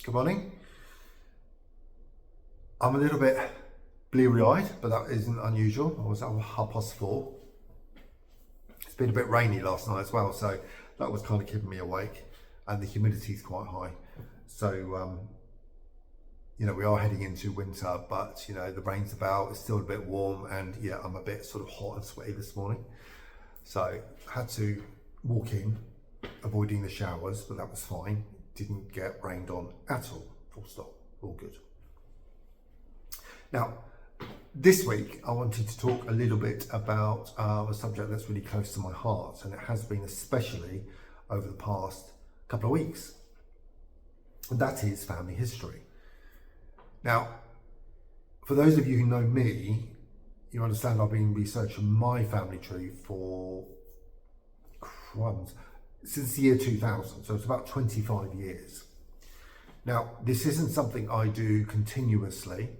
Good morning. I'm a little bit bleary-eyed, but that isn't unusual. I was at 4:30. It's been a bit rainy last night as well, so that was kind of keeping me awake, and the humidity is quite high. So, we are heading into winter, but the rain's about, it's still a bit warm, and yeah, I'm a bit sort of hot and sweaty this morning. So I had to walk in, avoiding the showers, but that was fine. Didn't get rained on at all, full stop, all good. Now, this week I wanted to talk a little bit about a subject that's really close to my heart, and it has been especially over the past couple of weeks, and that is family history. Now, for those of you who know me, you understand I've been researching my family tree for since the year 2000, so it's about 25 years. Now, this isn't something I do continuously.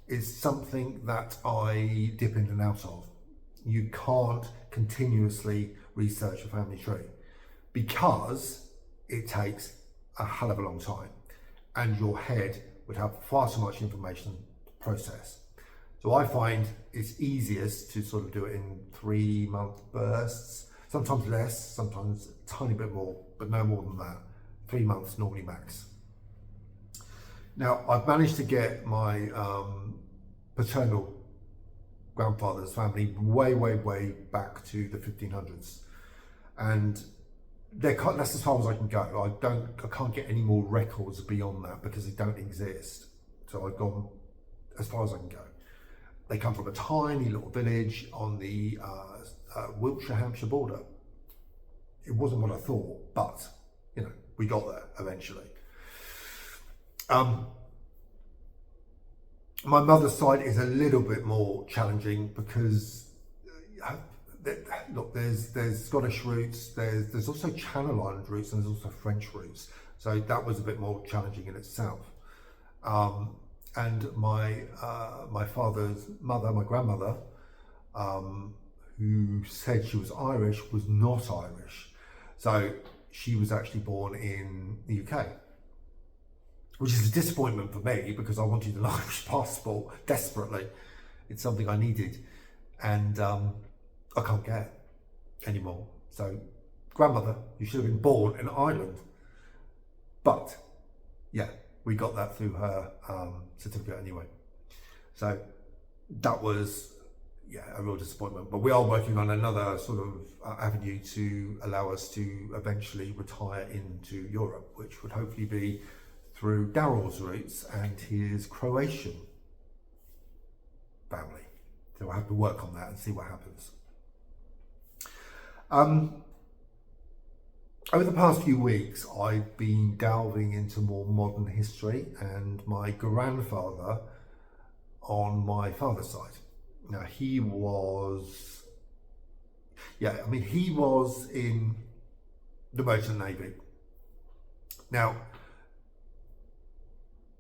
It's something that I dip in and out of. You can't continuously research a family tree because it takes a hell of a long time, and your head would have far too much information to process. So I find it's easiest to sort of do it in 3-month bursts, sometimes less, sometimes a tiny bit more, but no more than that. 3 months normally max. Now, I've managed to get my paternal grandfather's family way back to the 1500s, and that's as far as I can go. I can't get any more records beyond that because they don't exist. So I've gone as far as I can go. They come from a tiny little village on the Wiltshire-Hampshire border. It wasn't what I thought, but we got there eventually. My mother's side is a little bit more challenging because look, there's Scottish roots, there's also Channel Island roots, and there's also French roots. So that was a bit more challenging in itself. And my father's mother, my grandmother, who said she was Irish, was not Irish. So she was actually born in the UK, which is a disappointment for me because I wanted an Irish passport desperately. It's something I needed, and I can't get it anymore. So, grandmother, you should have been born in Ireland. But yeah, we got that through her certificate anyway. So that was a real disappointment. But we are working on another sort of avenue to allow us to eventually retire into Europe, which would hopefully be through Daryl's roots and his Croatian family. So I have to work on that and see what happens. Over the past few weeks, I've been delving into more modern history, and my grandfather on my father's side. Now, he was in the Merchant Navy. Now,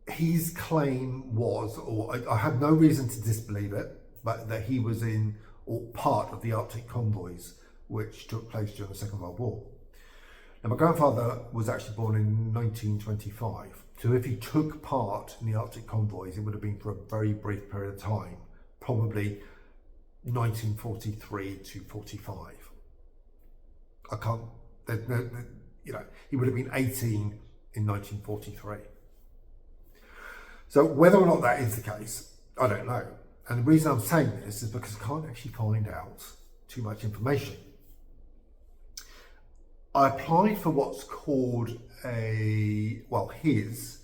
his claim was, or I have no reason to disbelieve it, but that he was in or part of the Arctic convoys, which took place during the Second World War. Now, my grandfather was actually born in 1925, so if he took part in the Arctic convoys, it would have been for a very brief period of time, probably 1943 to 45. He would have been 18 in 1943. So whether or not that is the case, I don't know. And the reason I'm saying this is because I can't actually find out too much information. I applied for what's called his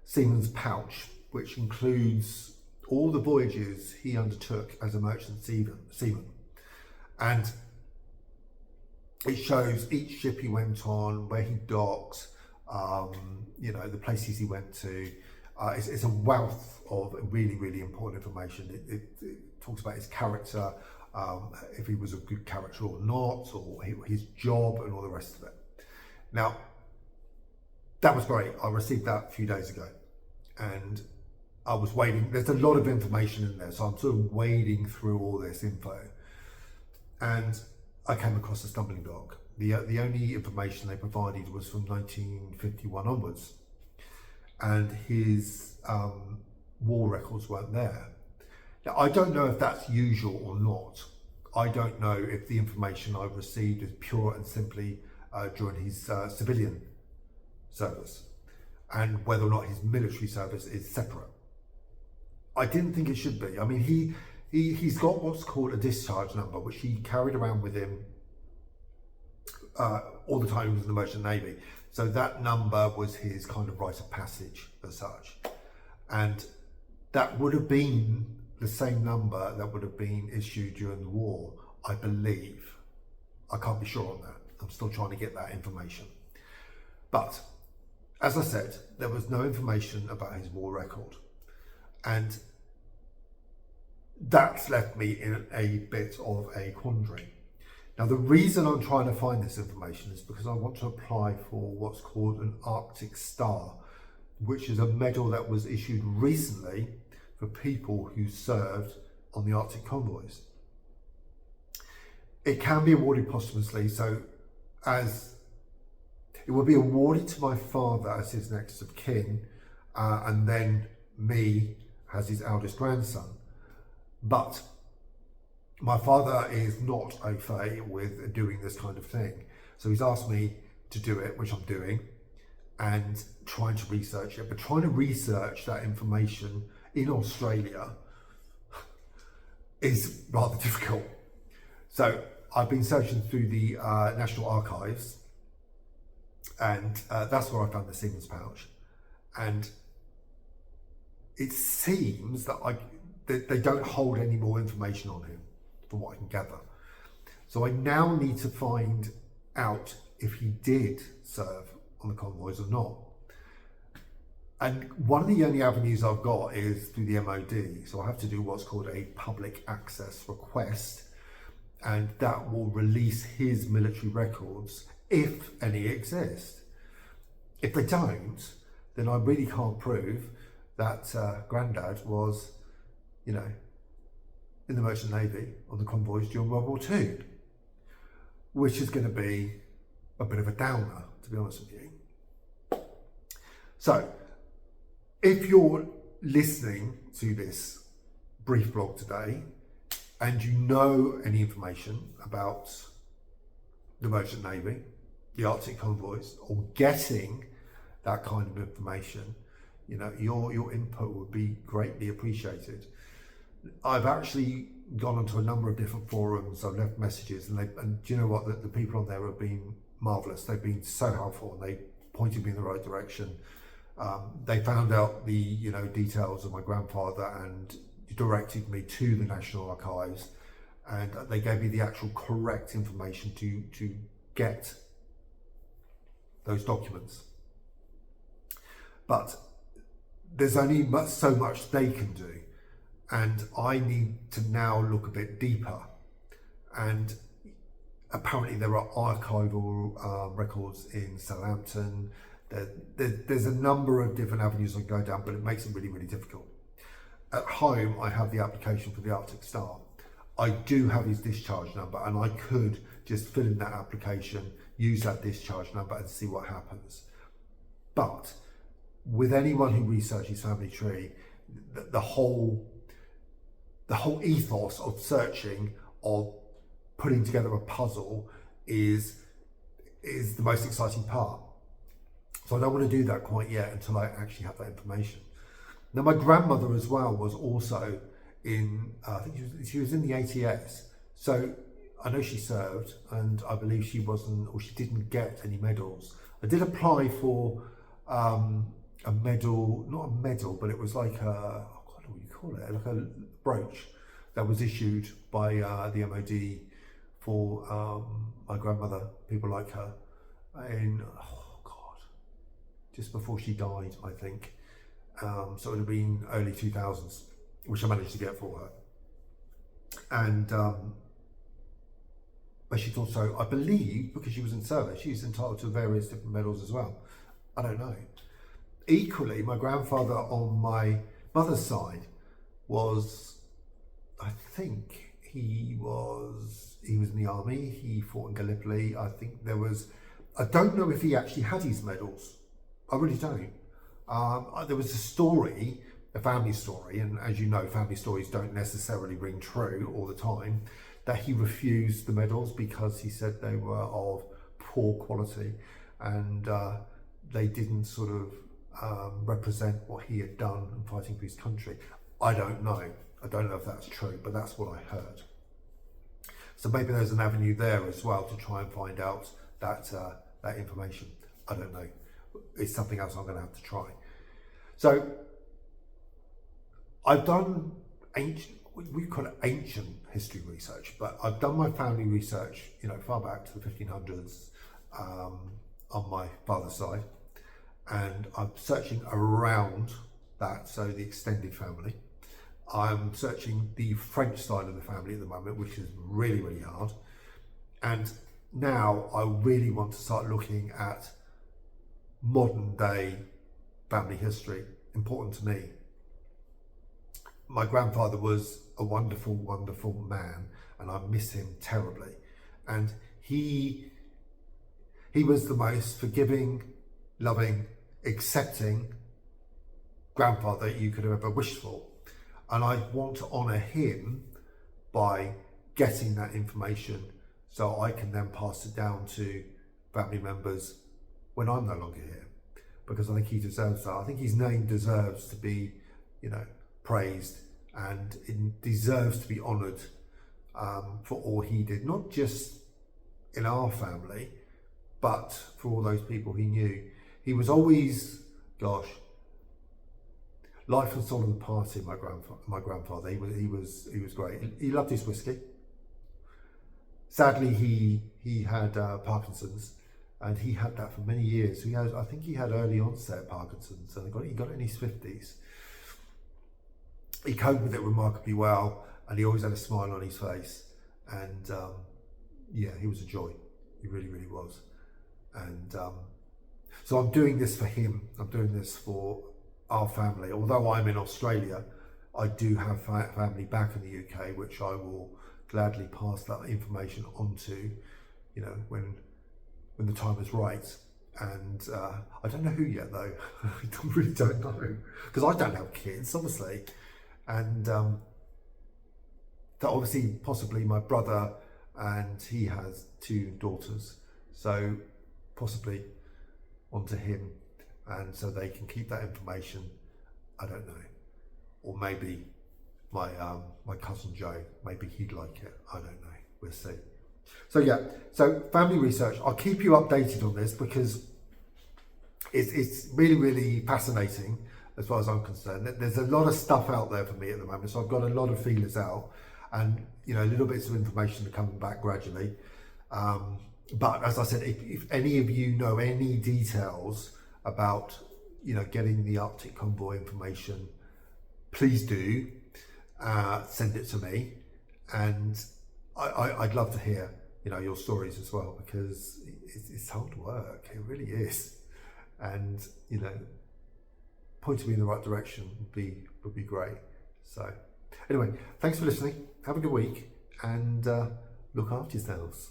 seaman's pouch, which includes all the voyages he undertook as a merchant seaman. And it shows each ship he went on, where he docked, the places he went to. It's a wealth of really important information. It talks about his character, if he was a good character or not, or his job and all the rest of it. Now, that was great. I received that a few days ago, and I was waiting. There's a lot of information in there, so I'm sort of wading through all this info, and I came across a stumbling block. The only information they provided was from 1951 onwards. and his war records weren't there. Now, I don't know if that's usual or not. I don't know if the information I've received is pure and simply during his civilian service, and whether or not his military service is separate. I didn't think it should be. I mean, he's got what's called a discharge number, which he carried around with him all the time he was in the Merchant Navy. So that number was his kind of rite of passage as such. And that would have been the same number that would have been issued during the war, I believe. I can't be sure on that. I'm still trying to get that information. But as I said, there was no information about his war record. And that's left me in a bit of a quandary. Now, the reason I'm trying to find this information is because I want to apply for what's called an Arctic Star, which is a medal that was issued recently for people who served on the Arctic convoys. It can be awarded posthumously, so as it will be awarded to my father as his next of kin, and then me as his eldest grandson. But my father is not au fait with doing this kind of thing. So he's asked me to do it, which I'm doing, and trying to research it. But trying to research that information in Australia is rather difficult. So I've been searching through the National Archives, and that's where I found the Seaman's Pouch. And it seems that they don't hold any more information on him, from what I can gather. So I now need to find out if he did serve on the convoys or not. And one of the only avenues I've got is through the MOD. So I have to do what's called a public access request, and that will release his military records, if any exist. If they don't, then I really can't prove that Grandad was, in the Merchant Navy on the convoys during World War II, which is going to be a bit of a downer, to be honest with you. So, if you're listening to this brief blog today and you know any information about the Merchant Navy, the Arctic convoys, or getting that kind of information, your input would be greatly appreciated. I've actually gone onto a number of different forums. I've left messages, and do you know what? The people on there have been marvellous. They've been so helpful, and they pointed me in the right direction. They found out the details of my grandfather and directed me to the National Archives, and they gave me the actual correct information to get those documents. But there's only so much they can do. And I need to now look a bit deeper. And apparently there are archival records in Southampton. There's a number of different avenues I can go down, but it makes it really, really difficult. At home, I have the application for the Arctic Star. I do have his discharge number, and I could just fill in that application, use that discharge number, and see what happens. But with anyone who researches family tree, the whole ethos of searching, of putting together a puzzle is the most exciting part. So I don't want to do that quite yet until I actually have that information. Now, my grandmother as well was also in, I think she was in the ATS. So I know she served, and I believe she didn't get any medals. I did apply for a medal, not a medal, but it was like I don't know what you call it, like a brooch that was issued by the MOD for my grandmother, people like her, in, just before she died, I think. So it would have been early 2000s, which I managed to get for her. And but she's also, I believe, because she was in service, she's entitled to various different medals as well. I don't know. Equally, my grandfather on my mother's side was, I think he was in the army. He fought in Gallipoli. I think I don't know if he actually had his medals. I really don't. There was a story, a family story, and as you know, family stories don't necessarily ring true all the time, that he refused the medals because he said they were of poor quality and they didn't sort of represent what he had done in fighting for his country. I don't know if that's true, but that's what I heard. So maybe there's an avenue there as well to try and find out that information. I don't know. It's something else I'm going to have to try. So I've done we call it ancient history research, but I've done my family research, far back to the 1500s on my father's side, and I'm searching around that, so the extended family. I'm searching the French side of the family at the moment, which is really, really hard. And now I really want to start looking at modern day family history, important to me. My grandfather was a wonderful, wonderful man, and I miss him terribly. And he was the most forgiving, loving, accepting grandfather you could have ever wished for. And I want to honour him by getting that information so I can then pass it down to family members when I'm no longer here, because I think he deserves that. I think his name deserves to be, praised, and it deserves to be honoured for all he did, not just in our family, but for all those people he knew. He was always, life and soul of the party. My grandfather. He was great. He loved his whiskey. Sadly, he had Parkinson's, and he had that for many years. I think he had early onset Parkinson's, and he got it in his 50s. He coped with it remarkably well, and he always had a smile on his face. And he was a joy. He really, really was. And so I'm doing this for him. I'm doing this for our family. Although I'm in Australia, I do have family back in the UK, which I will gladly pass that information on to, when the time is right. And I don't know who yet, though. I really don't know, because I don't have kids, obviously. And obviously, possibly my brother, and he has 2 daughters, so possibly onto him, and so they can keep that information. I don't know, or maybe my cousin Joe, maybe he'd like it. I don't know. We'll see. So family research. I'll keep you updated on this because it's really, really fascinating as far as I'm concerned. There's a lot of stuff out there for me at the moment, so I've got a lot of feelers out, and little bits of information are coming back gradually. But as I said, if any of you know any details about getting the Arctic Convoy information, please do send it to me, and I'd love to hear your stories as well, because it's hard work. It really is, and pointing me in the right direction would be great. So anyway, thanks for listening. Have a good week, and look after yourselves.